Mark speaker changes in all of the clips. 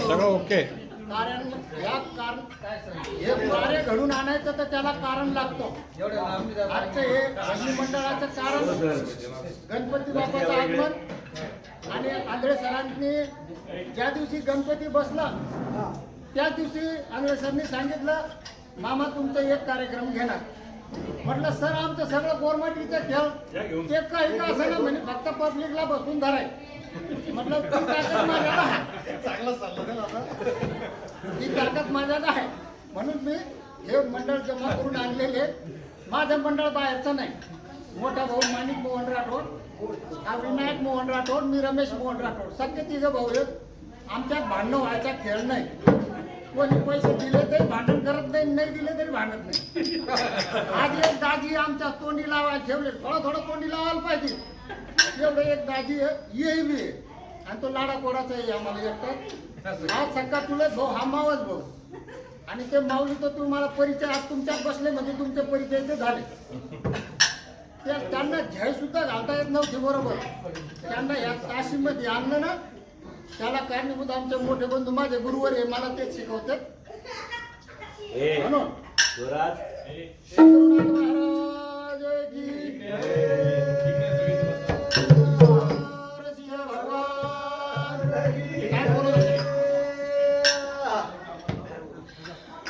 Speaker 1: सगळं ओके.
Speaker 2: कारण हे कार्य घडून आणायचं तर त्याला कारण लागतं. आजचं हे भजनी मंडळाचं कारण गणपती बाप्पाचं आगमन आणि आंधळे सरांनी ज्या दिवशी गणपती बसला त्या दिवशी आंधळे सरांनी सांगितलं मामा तुमचा एक कार्यक्रम घेणार. म्हटलं सर आमचं सगळं गोरमाटीचं खेळ ते काही का असं ना म्हणे फक्त पब्लिकला बसून धराय. म्हटलं ती ताकद माझ्यात आहे. चांगलं चाललं आता ती ताकद माझ्यात आहे म्हणून मी हे मंडळ जमा करून आणलेले. माझं मंडळ बाहेरचं नाही. मोठा भाऊ माणिक मोहन राठोड, हा विनायक मोहन राठोड, मी रमेश मोहन राठोड, सगळे तिघं भाऊ आहेत. आमच्यात भांडणं व्हायचा खेळ नाही. कोणी पैसे दिले तरी भांडण करत नाही, नाही दिले तरी भांडत नाही. आज एक दाजी आमच्या तोंडी लावायला ठेवले, थोडं तोंडी लावायला पाहिजे. एवढं एक दाजी येईल आणि तो लाडा कोडाचा आहे आम्हाला एकटा. आज सकाळ तुला भाऊ हा मावच भाऊ आणि ते माऊली तर तुम्हाला परिचय आज तुमच्यात बसले म्हणजे तुमचे परिचय ते झाले. त्यांना झय सुद्धा घालता येत नव्हती बरोबर. त्यांना या काशीमध्ये आणलं ना त्याला कारणीभूत आमचे मोठे बंधू माझे गुरुवर हे मला तेच शिकवतात. म्हणून महाराज की काय बोलत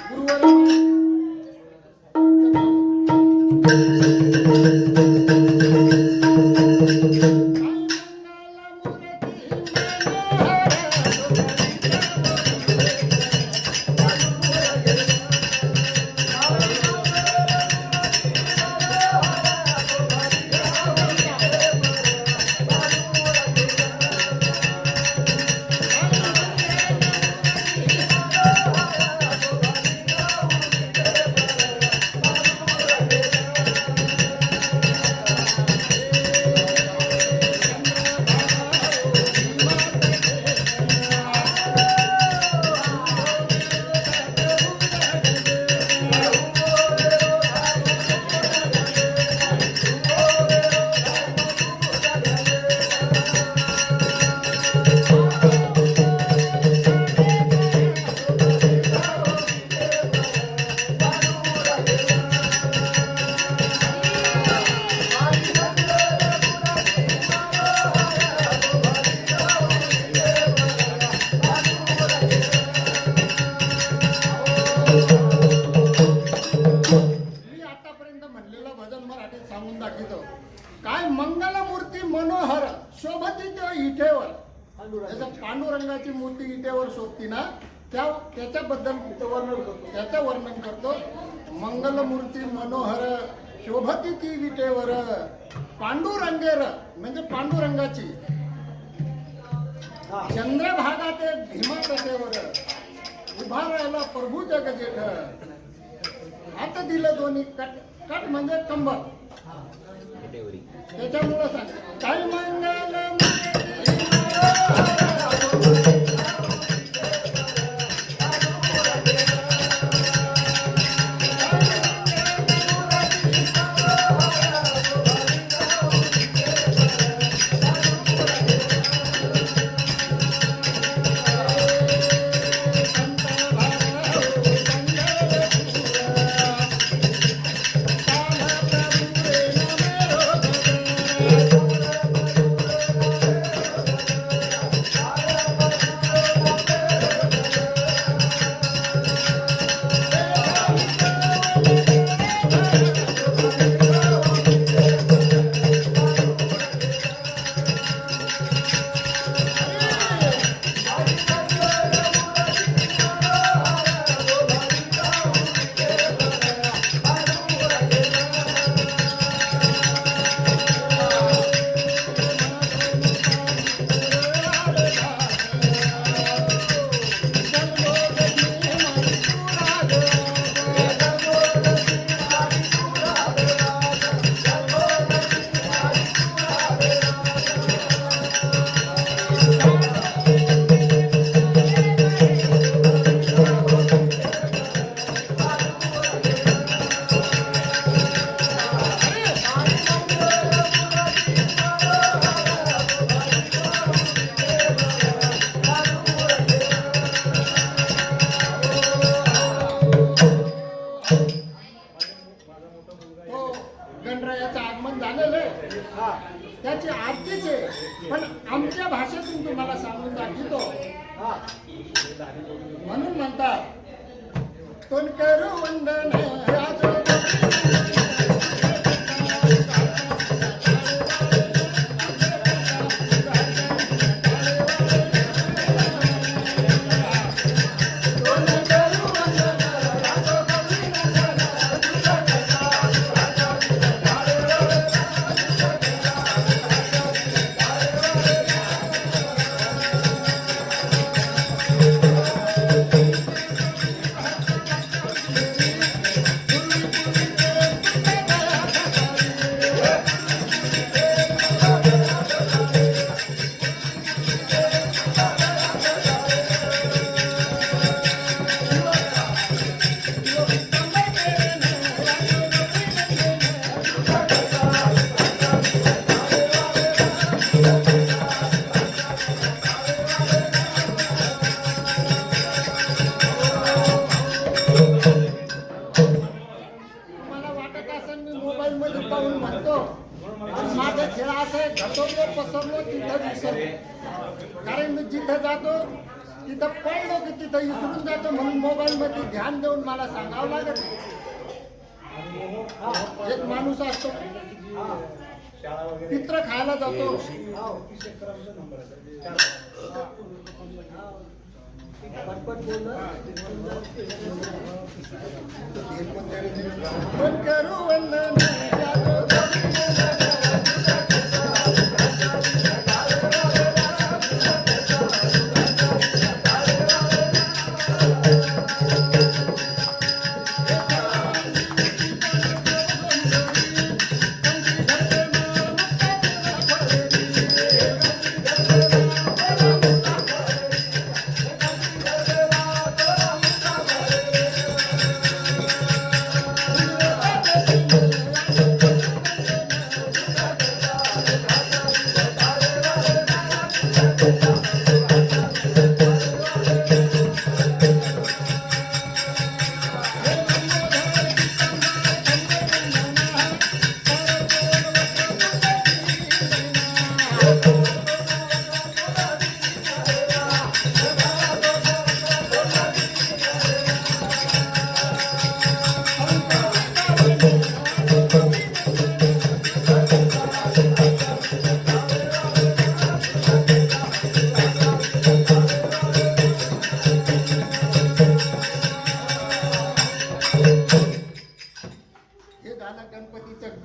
Speaker 2: गुरुवर काय मंगलमूर्ती मनोहर शोभती त्या इठेवर. जसं पांडुरंगाची मूर्ती इटेवर शोभती ना त्याच्याबद्दल त्याचं वर्णन करतो. मंगलमूर्ती मनोहर शोभती ती विटेवर पांडुरंगेर म्हणजे पांडुरंगाची चंद्रभागा ते भीमा कथेवर उभा राहिला प्रभू जगजेठ. हात दिलं दोन्ही कट म्हणजे कंबर. त्याच्यामुळं सांग काय मंगल म्हणून म्हणतात तोन करू वंदन माझा खेळ असा आहे, घसरलो पसरलो तिथं विसरलो. कारण मी जिथं जातो तिथं पडलो की तिथं विसरून जातो. म्हणून मोबाईल मध्ये ध्यान देऊन मला सांगावं लागत. एक माणूस असतो पित्र खायला जातो, पण करू वंदन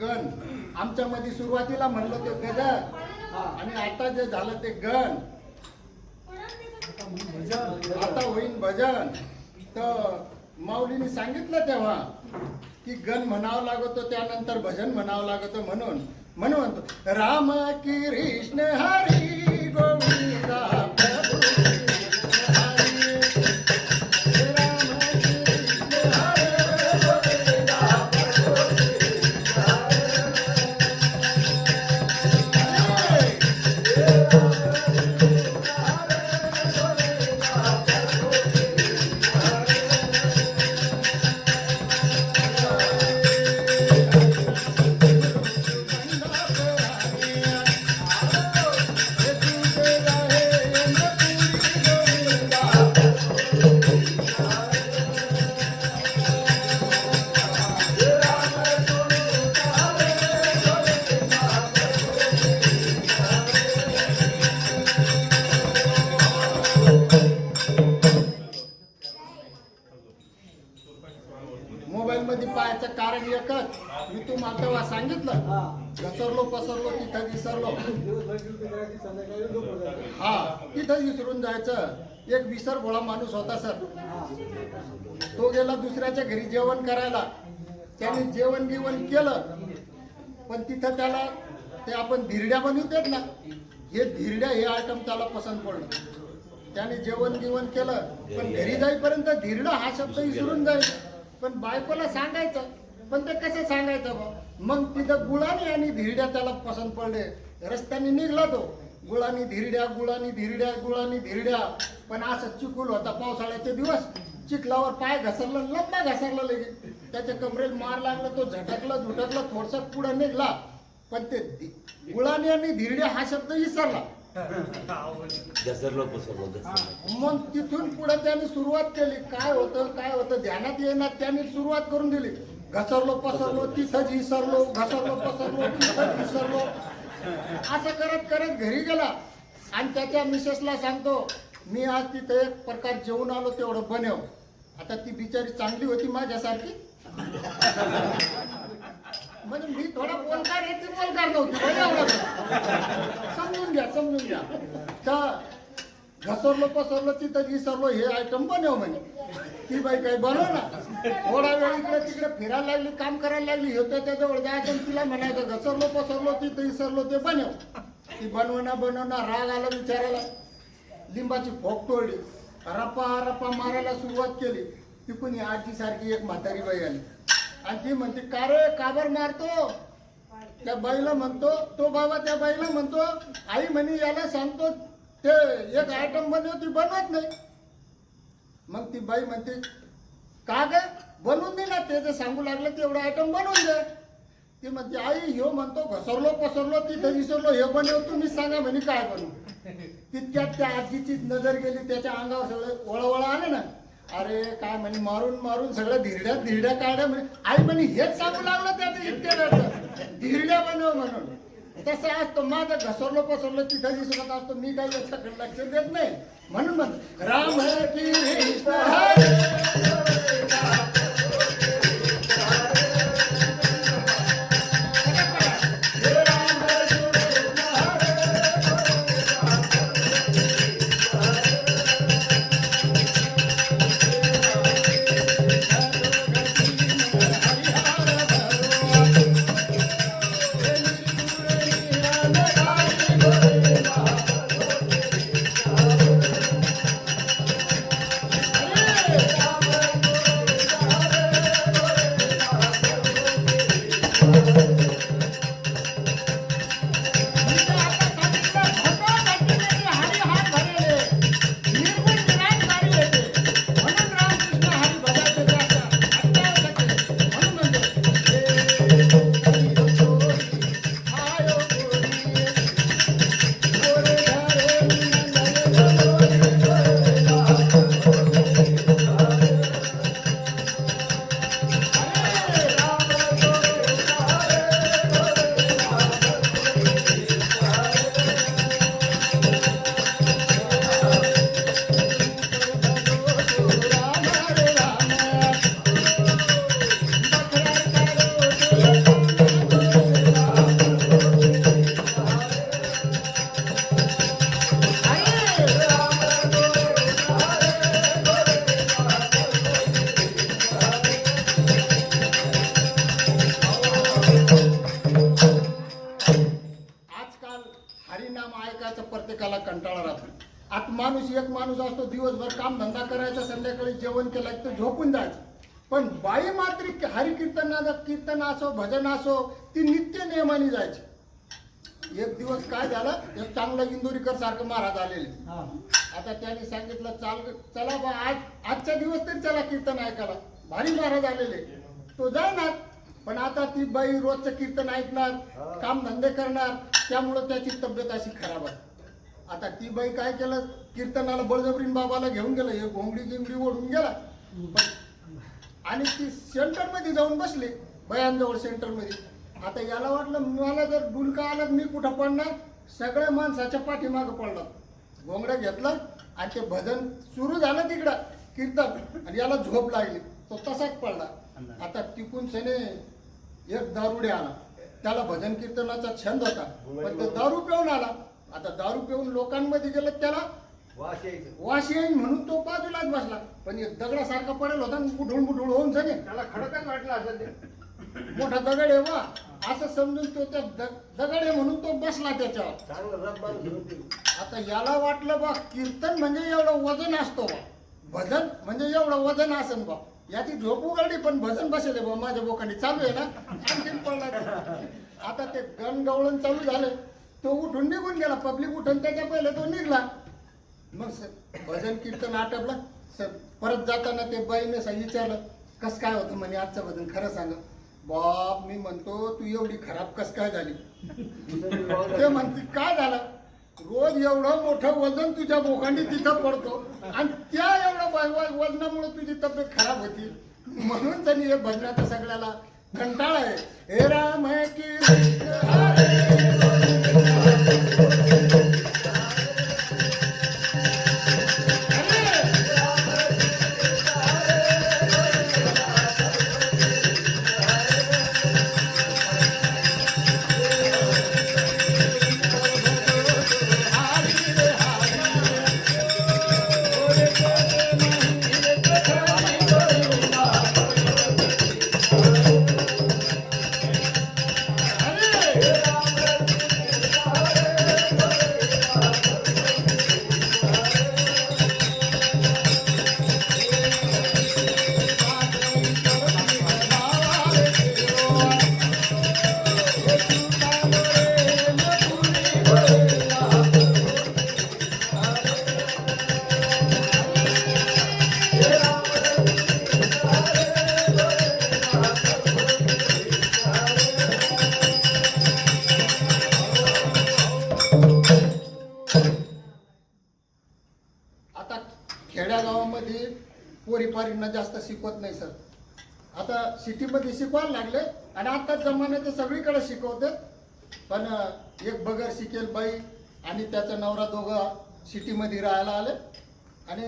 Speaker 2: गण. आमच्या मध्ये सुरुवातीला म्हणलं ते गजर आणि आता जे झालं ते गण. आता होईन भजन. तर माऊलीने सांगितलं तेव्हा की गण म्हणावं लागतो त्यानंतर भजन म्हणावं लागतं. म्हणून म्हणतो राम कृष्ण हरी गोविंदा मोबाईल मध्ये पाहायचं कारण एकच. मी तुम्हाला तेव्हा सांगितलं घसरलो पसरलो तिथं विसरलो. हा तिथं विसरून जायचं. एक विसरभोळा माणूस होता सर. तो गेला दुसऱ्याच्या घरी जेवण करायला. त्याने जेवण गिवण केलं पण तिथं त्याला ते आपण धिरड्या बनवतात ना, हे धिरड्या हे आयटम त्याला पसंत पडलं. त्याने जेवण गिवण केलं पण घरी जाईपर्यंत धिरडा हा शब्द विसरून जाईल. पण बायकोला सांगायचं पण ते कसं सांगायचं बा. मग तिथं गुळाने आणि धिरड्या त्याला पसंत पडले. रस्त्याने निघला तो गुळानी धिरड्या गुळानी धिरड्या गुळानी धिरड्या. पण असं चिखल होता पावसाळ्याचे दिवस. चिखलावर पाय घसरला लंबा घसरला लगे. त्याच्या कमरेला मार लागला. तो झटकला झुटकला थोडस पुढे निघला पण ते गुळाने आणि धिरड्या हा शब्द विसरला.
Speaker 1: घसरलो पसरलो घसरलो.
Speaker 2: मग तिथून पुढे त्यांनी सुरुवात केली. काय होतं ध्यानात येणार त्यांनी सुरुवात करून दिली. घसरलो पसरलो तिथंच विसरलो, घसरलो पसरलो तिथंच विसरलो. असं करत करत घरी गेला आणि त्याच्या मिसेसला सांगतो, मी आज तिथे एक प्रकार जेवून आलो, तेवढं बनव. आता ती बिचारी चांगली होती माझ्यासारखी, म्हणजे मी थोडा बोलकार आहे, ती बोलकार नव्हती. समजून घ्या. तर घसरलो पसरलो तिथं विसरलो हे आयटम बनव म्हणे. ती बाई काही बनव ना. थोडा वेळ इकडे तिकडे फिरायला लागली, काम करायला लागली. हे त्याच्याजवळ जायचं तिला म्हणायचं घसरलो पसरलो तिथं विसरलो ते बनव. ती बनवणार राग आला विचारायला. लिंबाची फोक तोडली, रपा मारायला सुरुवात केली. ती कोणी आजी सारखी एक म्हातारी बाई आली आणि ती म्हणते, का रे काबर मारतो? त्या बाईला म्हणतो, तो बाबा त्या बाईला म्हणतो, आई म्हणे याला सांगतो ते एक आयटम बनव, ती बनवत नाही. मग ती बाई म्हणते, का ग बनवून दे ना, ते जे सांगू लागलं तेवढं आयटम बनवून दे. ती म्हणते, आई ह्यो म्हणतो घसरलो पसरलो तिथं विसरलो, हे बनव तुम्ही सांगा म्हणे काय बनवू. तितक्यात त्या आजीचीच नजर गेली, त्याच्या अंगावर सगळं वळवळ आलं ना. अरे काय म्हणे मारून सगळं धिरड्या काढ्या म्हणे. आई म्हणे हेच सांगू लागलं त्याचं इतक्या धिरड्या बनव म्हणून. तसं असतो माझं घसरलो पसरलो तिथं दिसत असतो, मी काही याच्याकडे लक्ष देत नाही. म्हणून राम कृष्ण प्रत्येकाला कंटाळा राहतो. आता एक माणूस असतो दिवसभर काम धंदा करायचा, संध्याकाळी जेवण केलं तर झोपून जायचं. पण बाई मात्र कीर्तन असो भजन असो ती नित्य नियमाने जायची. एक दिवस काय झालं, एक चांगला इंदोरीकर सारखं महाराज आलेले. आता त्याने सांगितलं चला बा आजच्या दिवस तरी चला कीर्तन ऐकायला. भारी महाराज आलेले. तो जाणार, पण आता ती बाई रोजचं कीर्तन ऐकणार, काम धंदे करणार, त्यामुळं त्याची तब्येत अशी खराब आहे. आता ती बाई काय केलं, कीर्तनाला बळजबरीन बाबाला घेऊन गेलं. हे घोंगडी गिंगडी ओढून गेला आणि ती सेंटर मध्ये जाऊन बसली, बायांजवळ सेंटर मध्ये. आता याला वाटलं मला जर डुलका आला मी कुठं पडणार, सगळ्या माणसाच्या पाठीमागं पडला. घोंगडा घेतला आणि ते भजन सुरू झालं तिकडं कीर्तन, आणि याला झोप लागली, तो तसाच पडला. आता टिकून सने एक दारुडे आला, त्याला भजन कीर्तनाचा छंद होता, पण तो दारू पिऊन आला. आता दारू पिऊन लोकांमध्ये गेलं, त्याला वाशी येईन म्हणून तो बाजूलाच बसला. पण एक दगडासारखा पडेल होता, बुढूळ होऊन सने त्याला खडकच वाटला असं. मोठा दगड आहे वा असं समजून तो त्या दगड आहे म्हणून तो बसला त्याच्यावर. आता याला वाटलं बा कीर्तन म्हणजे एवढं वजन असतो बा, भजन म्हणजे एवढं वजन असेल बा. याची झोप उघडली पण भजन बसले बा माझ्या बोकांनी चालू आहे ना, आणखीन पडला. आता ते गणगवळण चालू झालं, तो उठून निघून गेला. पब्लिक उठून त्याच्या पहिले तो निघला. मग भजन कीर्तन आटपलं. परत जाताना ते बाईने विचारलं कस काय होतं म्हणे आजचं भजन, खरं सांग. बाप मी म्हणतो तू एवढी खराब कस काय झाली. ते म्हणते काय झालं, रोज एवढं मोठं वजन तुझ्या बोकांडी तिथं पडतो आणि त्या एवढं वजनामुळे तुझी तब्येत खराब होती. म्हणून त्यांनी हे भजनाचा सगळ्याला कंटाळा आहे. हे राम है की खेड्यागावामध्ये पोरीपारींना जास्त शिकवत नाही सर. आता सिटीमध्ये शिकवायला लागले आणि आता जमान्याचे सगळीकडे शिकवते. पण एक बगर शिकेल बाई आणि त्याचा नवरा दोघं सिटीमध्ये राहायला आले आणि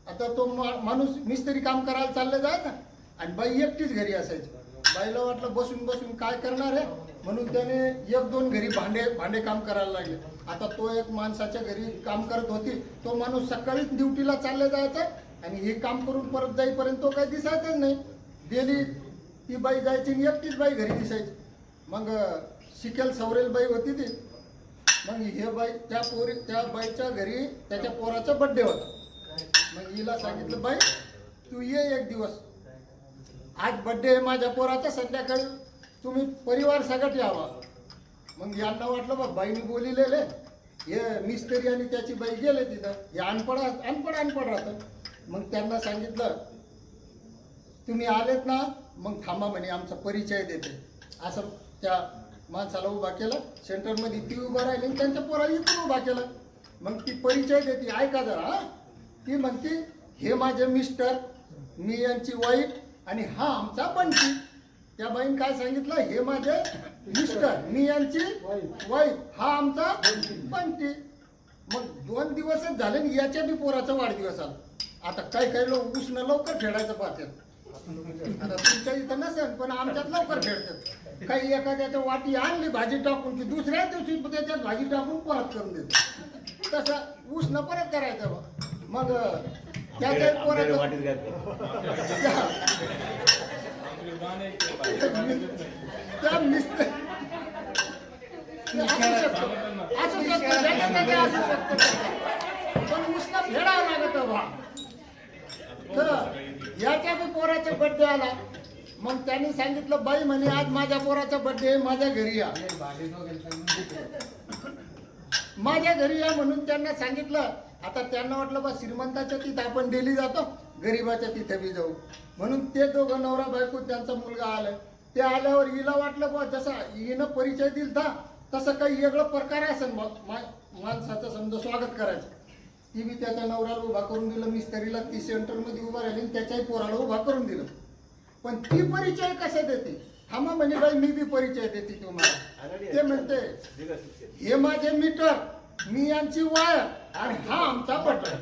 Speaker 2: आता तो माणूस मिस्त्री काम करायला चालले जायचा आणि बाई एकटीच घरी असायची. बाईला वाटलं बसून बसून काय करणार आहे म्हणून त्याने एक दोन घरी भांडे काम करायला लागले. आता तो एक माणसाच्या घरी काम करत होती. तो माणूस सकाळीच ड्युटीला चालले जायचा आणि हे काम करून परत जाईपर्यंत तो काही दिसायचंच नाही. गेली ती बाई जायची आणि एकटीच बाई घरी दिसायची. मग शिकेल सवरेल बाई होती ती. मग हे बाई त्या बाईच्या घरी त्याच्या पोराचा बड्डे होता. मग हिला सांगितलं बाई तू ये एक दिवस, आज बड्डे आहे माझ्या पोराचा, संध्याकाळी तुम्ही परिवार सगळ्यात यावा. मग यांना वाटलं बा बाईने बोलिलेले हे मिस्त्री आणि त्याची बाई गेले तिथं. हे अनपड राहतं. मग त्यांना सांगितलं तुम्ही आलेत ना मग थांबा म्हणे आमचा परिचय देते. असं त्या माणसाला उभा केलं. सेंटरमध्ये ती उभा राहिली आणि त्यांच्या पोराला इथून उभा केलं. मग ती परिचय देते, ऐका जरा. ती म्हणते हे माझे मिस्टर, मी यांची वाईफ आणि हा आमचा बंटी. त्या बाईने काय सांगितलं हे माझे मिस्टर, मी यांची वाईफ, हा आमचा बंटी. मग 2 दिवसच झाले आणि याच्या बी पोराचा वाढदिवस आला. आता काही लोक उष्ण लवकर फेडायचं पाहतात. आता तुमच्या इथं नसेल पण आमच्यात लवकर फेडतात. काही एखाद्याच्या वाटी आणली भाजी टाकून की दुसऱ्या दिवशी त्याच्यात भाजी टाकून परत करून देतो. तसं उष्ण परत करायचं. मग त्याच्या पोराचं त्या मिस्टर असू शकतो पण उष्ण फेडावं लागत बा. तर याच्या बी पोराचा बड्डे आला. मग त्यांनी सांगितलं बाई म्हणे आज माझ्या पोराचा बड्डे आहे, माझ्या घरी या. माझ्या घरी या म्हणून त्यांना सांगितलं. आता त्यांना वाटलं बा श्रीमंताच्या तिथं आपण डेली जातो, गरीबाच्या तिथे बी जाऊ. म्हणून ते दोघं नवरा बायको त्यांचा मुलगा आला. ते आल्यावर हिला वाटलं बा जसा हिनं परिचय दिलता तसं काही वेगळं प्रकार असेल माणसाचं समजा स्वागत करायचं. ती बी त्याच्या नवऱ्याला उभा करून दिलं, मिस्त्रीला ती सेंटरमध्ये उभा राहिली आणि त्याच्याही पोराला उभा करून दिलं. पण ती परिचय कसा देते? थांबा म्हणजे बाई मी बी परिचय देते तुम्हाला. ते म्हणते हे माझे मीटर, मी यांची वायर आणि हा आमचा बटर.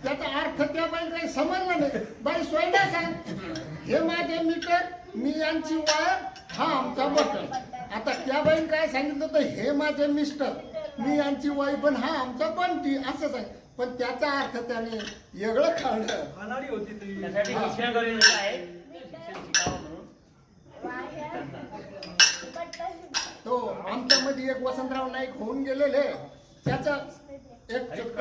Speaker 2: त्याचा अर्थ त्या बाई काही समजला नाही. बाई स्वयंना सांग हे माझे मीटर, मी यांची वायर, हा आमचा बटर. आता त्या बाईने काय सांगितलं तर हे माझे मिस्टर, मी यांची वाईफ पण हा आमचा बंटी असं सांग. पण त्याचा अर्थ त्याने वेगळं काढलं. तो आमच्यामध्ये एक वसंतराव नाईक होऊन गेलेले, त्याचा एक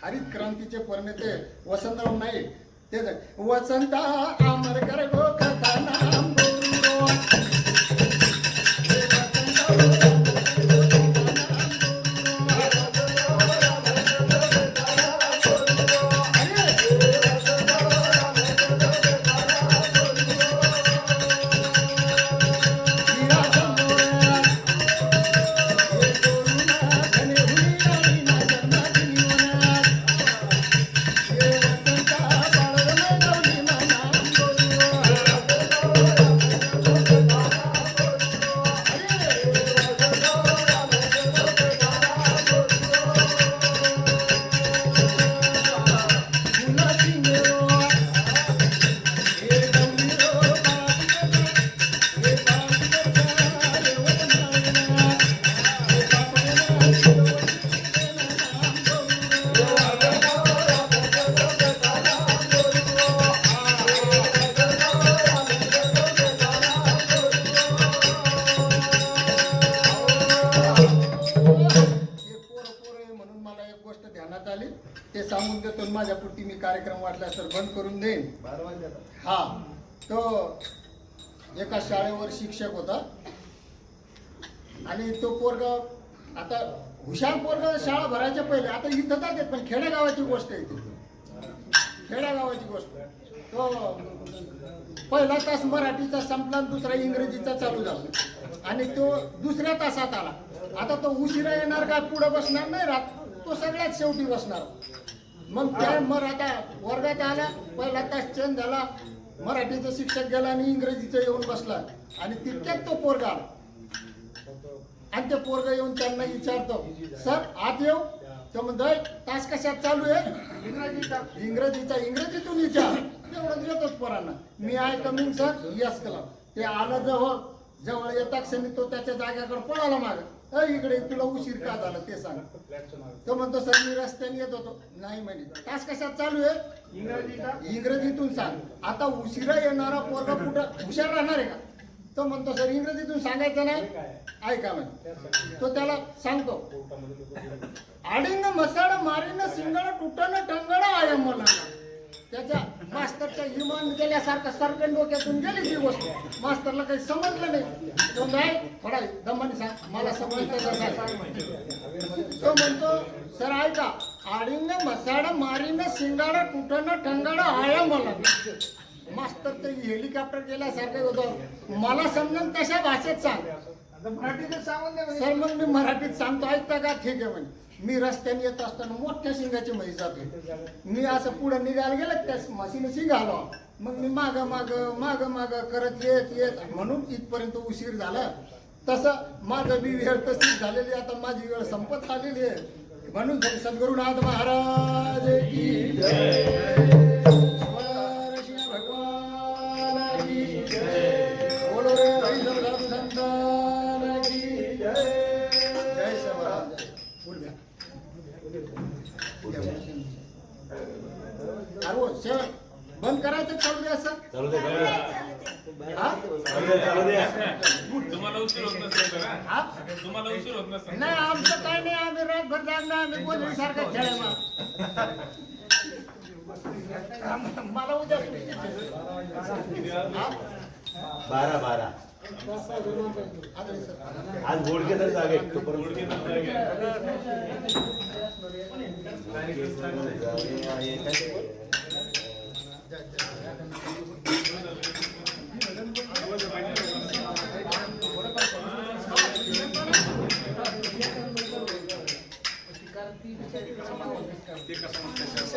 Speaker 2: हरित क्रांतीचे प्रणेते वसंतराव नाईक. ते वसंता अमर कर गो कथा नाम गोष्ट ध्यानात आली ते सांगून देतो आणि माझ्या पुरती मी कार्यक्रम वाटला तर बंद करून देईन. हा, तो एका शाळेवर शिक्षक होता आणि तो पोरग आता हुशार पोरग शाळा भरायच्या पहिले, आता इथं जाते पण खेडेगावाची गोष्ट आहे ती, खेडेगावाची गोष्ट. तो पहिला तास मराठीचा संपला, दुसरा इंग्रजीचा चालू झाला आणि तो दुसऱ्या तासात आला. आता तो उशिरा येणार का पुढे बसणार नाही राहत, तो सगळ्यात शेवटी बसणार. मग त्या आता वर्गात आला, पहिला तास चेंज झाला, मराठीचा शिक्षक गेला आणि इंग्रजीचा येऊन बसला आणि तितक्यात तो पोरगा आला आणि ते पोरगा येऊन त्यांना विचारतो, सर आत येऊ? तो म्हणतोय तास कशात चालू आहे? इंग्रजीतून विचार. तेवढं देतोच पोरांना. मी आय कमिंग सर, यस केला. ते आलं जवळ येता क्षणी तो त्याच्या जाग्याकडे पळाला माग, इकडे तुला उशीर का झाला ते सांग. तो म्हणतो सर मी रस्त्याने येत होतो. नाही म्हणे, तास कशात चालू आहे? इंग्रजीतून सांग. आता उशिरा येणारा पोरगा कुठं हुशार राहणार आहे का? तो म्हणतो सर इंग्रजीतून सांगायचं नाही, ऐका म्हणे. तो त्याला सांगतो, आडिंग मसाड मारीन सिंगड तुटन टंगड आहे मला. त्याच्या मास्तरच्या इमान गेल्यासारखं सरकन डोक्यातून गेली ती गोष्ट. मास्तरला काही समजलं नाही. तो नाही थोडा दमाने सांग, मला समजतं नाही. तो म्हणतो सर ऐका, आडिंग मसाड मारीन सिंगाड तुटन टंगड आहे मला. मास्तर ते हेलिकॉप्टर गेल्यासारखं होतं. मला समजून तशा भाषेत सांग. सर मग मी मराठीत सांगतो, ऐकता का? ठीक आहे म्हणे. मी रस्त्याने येत असताना मोठ्या शिंगाची म्हैस जाते. मी असं पुढे निघायला गेलं, त्या म्हशीने शिंग आलो. मग मी माग माग करत येत म्हणून इथपर्यंत उशीर झाला. तसं माझं बी वेळ तशीच झालेली, आता माझी वेळ संपत आलेली आहे. म्हणून सद्गुरुनाथ महाराज की जय. बंद करायचं चालू दे असं.
Speaker 1: चालू दे
Speaker 3: तुम्हाला उशीर होत नसेल तर
Speaker 2: हा?
Speaker 3: तुम्हाला उशीर होत नसेल.
Speaker 2: नाही आमचं काय नाही, आम्ही रातभर जागणार, आम्ही बोलली सारखं खेळ. मला उद्या
Speaker 1: 12 आज घोडके तर जागे
Speaker 3: ते कसं म्हणतात